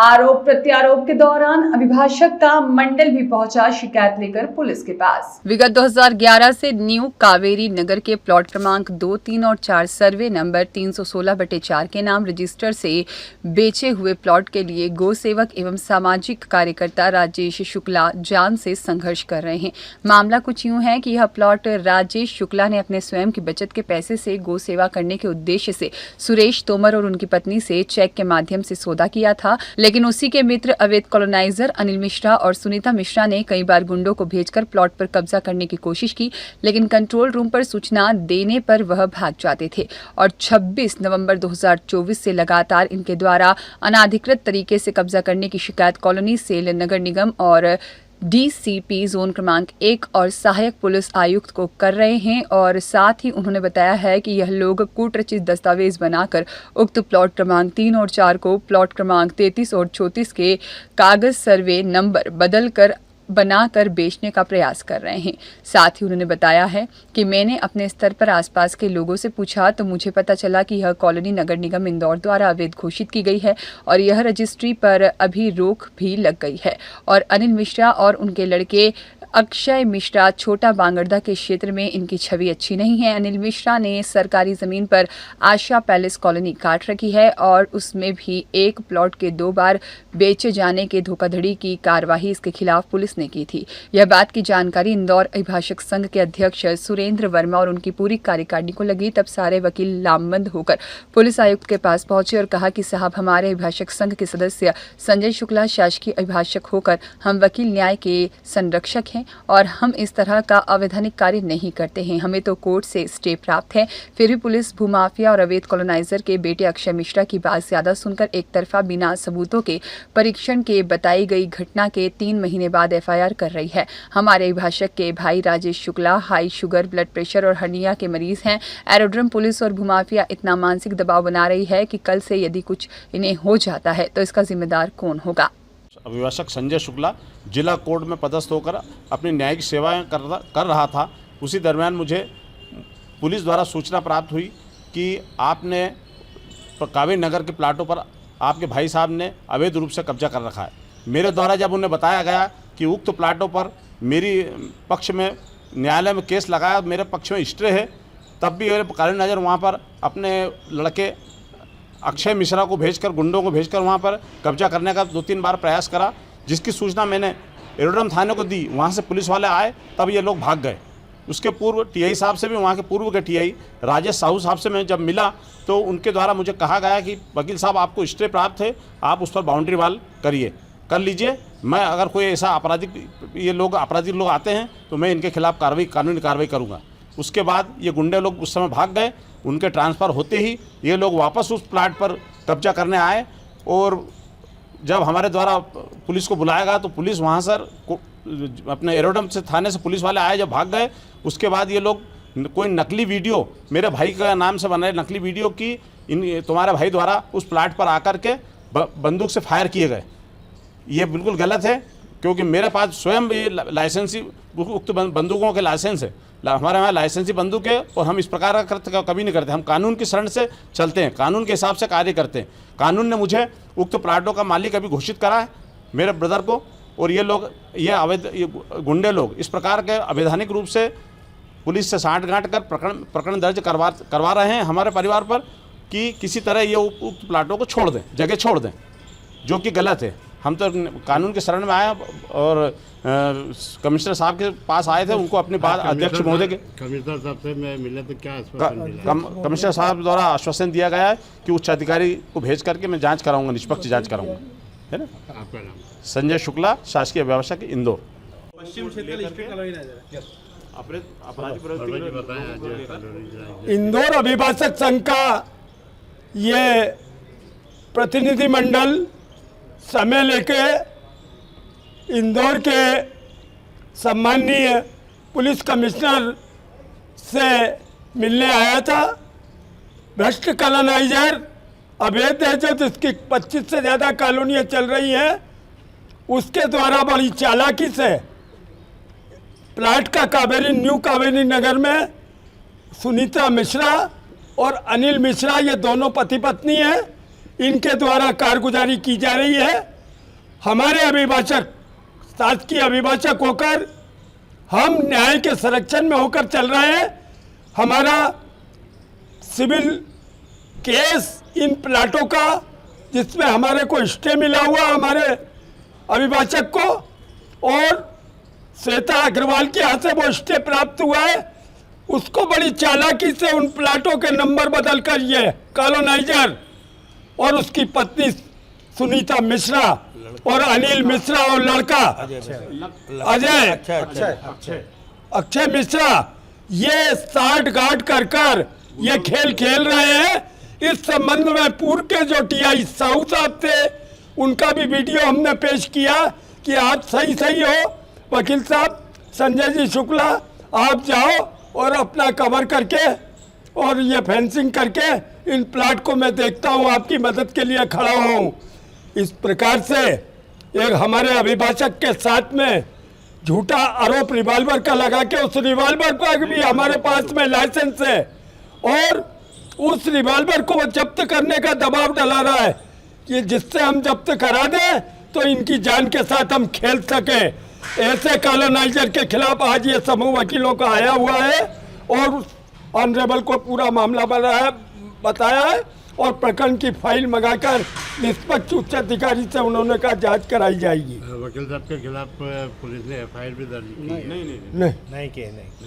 आरोप प्रत्यारोप के दौरान अभिभाषक का मंडल भी पहुंचा शिकायत लेकर पुलिस के पास। विगत 2011 से न्यू कावेरी नगर के प्लॉट क्रमांक 2, 3 और 4 सर्वे नंबर 316/4 के नाम रजिस्टर से बेचे हुए प्लॉट के लिए गौ सेवक एवं सामाजिक कार्यकर्ता राजेश शुक्ला जान से संघर्ष कर रहे हैं। मामला कुछ यूं है कि यह प्लॉट राजेश शुक्ला ने अपने स्वयं की बचत के पैसे से गौ सेवा करने के उद्देश्य से सुरेश तोमर और उनकी पत्नी से चेक के माध्यम से सौदा किया था, लेकिन उसी के मित्र अवैध कॉलोनाइजर अनिल मिश्रा और सुनीता मिश्रा ने कई बार गुंडों को भेजकर प्लॉट पर कब्जा करने की कोशिश की, लेकिन कंट्रोल रूम पर सूचना देने पर वह भाग जाते थे और 26 नवंबर 2024 से लगातार इनके द्वारा अनाधिकृत तरीके से कब्जा करने की शिकायत कॉलोनी सेल नगर निगम और डीसीपी जोन क्रमांक 1 और सहायक पुलिस आयुक्त को कर रहे हैं। और साथ ही उन्होंने बताया है कि यह लोग कूटरचित दस्तावेज बनाकर उक्त प्लॉट क्रमांक 3 और 4 को प्लॉट क्रमांक 33 और 34 के कागज सर्वे नंबर बदलकर बनाकर बेचने का प्रयास कर रहे हैं। साथ ही उन्होंने बताया है कि मैंने अपने स्तर पर आसपास के लोगों से पूछा तो मुझे पता चला कि यह कॉलोनी नगर निगम इंदौर द्वारा अवैध घोषित की गई है और यह रजिस्ट्री पर अभी रोक भी लग गई है और अनिल मिश्रा और उनके लड़के अक्षय मिश्रा छोटा बांगड़दा के क्षेत्र में इनकी छवि अच्छी नहीं है। अनिल मिश्रा ने सरकारी जमीन पर आशा पैलेस कॉलोनी काट रखी है और उसमें भी एक प्लॉट के 2 बार बेचे जाने के धोखाधड़ी की कार्रवाई इसके खिलाफ पुलिस ने की थी। यह बात की जानकारी इंदौर अभिभाषक संघ के अध्यक्ष सुरेंद्र वर्मा और उनकी पूरी कार्यकारिणी को लगी। तब सारे वकील लामबंद होकर पुलिस आयुक्त के पास पहुंचे और कहा कि साहब, हमारे अभिभाषक संघ के सदस्य संजय शुक्ला शासकीय अभिभाषक होकर हम वकील न्याय के संरक्षक हैं और हम इस तरह का अवैधानिक कार्य नहीं करते हैं। हमें तो कोर्ट से स्टे प्राप्त है, फिर भी पुलिस भूमाफिया और अवैध कॉलोनाइजर के बेटे अक्षय मिश्रा की बात ज्यादा सुनकर एक तरफा बिना सबूतों के परीक्षण के बताई गई घटना के 3 महीने बाद एफआईआर कर रही है। हमारे अभिभाषक के भाई Rajesh Shukla high sugar, blood pressure और हर्निया के मरीज हैं। एरोड्रम पुलिस और भूमाफिया इतना मानसिक दबाव बना रही है कि कल से यदि कुछ इन्हें हो जाता है तो इसका जिम्मेदार कौन होगा। अभिभाषक संजय शुक्ला जिला कोर्ट में पदस्थ होकर अपनी न्यायिक सेवाएं कर रहा था। उसी दरमियान मुझे पुलिस द्वारा सूचना प्राप्त हुई कि आपने कावेरी नगर के प्लाटों पर आपके भाई साहब ने अवैध रूप से कब्जा कर रखा है। मेरे द्वारा जब उन्हें बताया गया कि उक्त प्लाटों पर मेरी पक्ष में न्यायालय में केस लगाया, मेरे पक्ष में स्टे है, तब भी मेरे काली नज़र वहाँ पर अपने लड़के अक्षय मिश्रा को भेजकर, गुंडों को भेजकर वहाँ पर कब्जा करने का 2-3 बार प्रयास करा, जिसकी सूचना मैंने एरोड्रम थाने को दी। वहाँ से पुलिस वाले आए, तब ये लोग भाग गए। उसके पूर्व टीआई साहब से भी, वहाँ के पूर्व के टीआई राजेश साहू साहब से मैं जब मिला तो उनके द्वारा मुझे कहा गया कि वकील साहब, आपको स्टे प्राप्त है, आप उस पर बाउंड्री वाल कर लीजिए। मैं अगर कोई ऐसा आपराधिक लोग आते हैं तो मैं इनके खिलाफ कानूनी कार्रवाई करूँगा। उसके बाद ये गुंडे लोग उस समय भाग गए। उनके ट्रांसफ़र होते ही ये लोग वापस उस प्लाट पर कब्जा करने आए और जब हमारे द्वारा पुलिस को बुलाया गया तो पुलिस वहाँ सर अपने एरोड्रम से थाने से पुलिस वाले आए, जब भाग गए उसके बाद ये लोग कोई नकली वीडियो मेरे भाई का नाम से बनाए नकली वीडियो की तुम्हारे भाई द्वारा उस प्लाट पर आकर के बंदूक से फायर किए गए। ये बिल्कुल गलत है, क्योंकि मेरे पास स्वयं भी लाइसेंसी उक्त बंदूकों के लाइसेंस है। हमारे यहाँ लाइसेंसी बंदूक है और हम इस प्रकार का कृत्य कभी नहीं करते। हम कानून की शरण से चलते हैं, कानून के हिसाब से कार्य करते हैं। कानून ने मुझे उक्त प्लाटों का मालिक अभी घोषित करा है, मेरे ब्रदर को, और ये लोग ये गुंडे लोग इस प्रकार के अवैधानिक रूप से पुलिस से साँठ-गाँठ कर प्रकरण दर्ज करवा रहे हैं हमारे परिवार पर कि किसी तरह ये उक्त प्लाटों को छोड़ दें, जगह छोड़ दें, जो कि गलत है। हम तो कानून के शरण में आए और कमिश्नर साहब के पास आए थे, उनको अपनी बात अध्यक्ष महोदय के कमिश्नर साहब से मैं मिले तो क्या आश्वासन मिला? कमिश्नर साहब द्वारा आश्वासन दिया गया है कि उच्च अधिकारी को भेज करके मैं जांच कराऊंगा, निष्पक्ष जांच कराऊंगा, है ना। आपका नाम? संजय शुक्ला, शासकीय अभिभाषक इंदौर। पश्चिम क्षेत्र इंदौर अभिभाषक संघ का ये प्रतिनिधिमंडल समय लेके इंदौर के सम्माननीय पुलिस कमिश्नर से मिलने आया था। भ्रष्ट कॉलोनाइजर अवैध है जो जिसकी 25 से ज़्यादा कॉलोनियाँ चल रही हैं, उसके द्वारा बड़ी चालाकी से प्लाट का न्यू कावेरी नगर में सुनीता मिश्रा और अनिल मिश्रा, ये दोनों पति पत्नी हैं, इनके द्वारा कारगुजारी की जा रही है। हमारे अभिभाषक शासकीय अभिभाषक होकर हम न्याय के संरक्षण में होकर चल रहे हैं। हमारा सिविल केस इन प्लाटों का, जिसमें हमारे को स्टे मिला हुआ हमारे अभिभाषक को, और श्वेता अग्रवाल के यहाँ से वो स्टे प्राप्त हुआ है, उसको बड़ी चालाकी से उन प्लाटों के नंबर बदल कर ये कॉलोनाइजर और उसकी पत्नी सुनीता मिश्रा और अनिल मिश्रा और लड़का अक्षय मिश्रा ये साठ गांठ कर ये खेल खेल रहे हैं। इस संबंध में पूर्व के जो टीआई साहू साहब थे उनका भी वीडियो हमने पेश किया कि आप सही हो वकील साहब संजय जी शुक्ला, आप जाओ और अपना कवर करके और ये फेंसिंग करके इन प्लाट को मैं देखता हूँ, आपकी मदद के लिए खड़ा हूँ। इस प्रकार से एक हमारे अभिभाषक के साथ में झूठा आरोप रिवॉल्वर का लगा के, उस रिवॉल्वर पर भी हमारे पास में लाइसेंस है और उस रिवॉल्वर को वो जब्त करने का दबाव डला रहा है कि जिससे हम जब्त करा दें तो इनकी जान के साथ हम खेल सके। ऐसे कॉलोनाइजर के खिलाफ आज ये समूह वकीलों का आया हुआ है और ऑनरेबल को पूरा मामला बताया है और प्रकरण की फाइल मंगाकर निष्पक्ष उच्च अधिकारी से उन्होंने कहा जांच कराई जाएगी। वकील साहब के खिलाफ पुलिस ने एफआईआर भी दर्ज की? नहीं।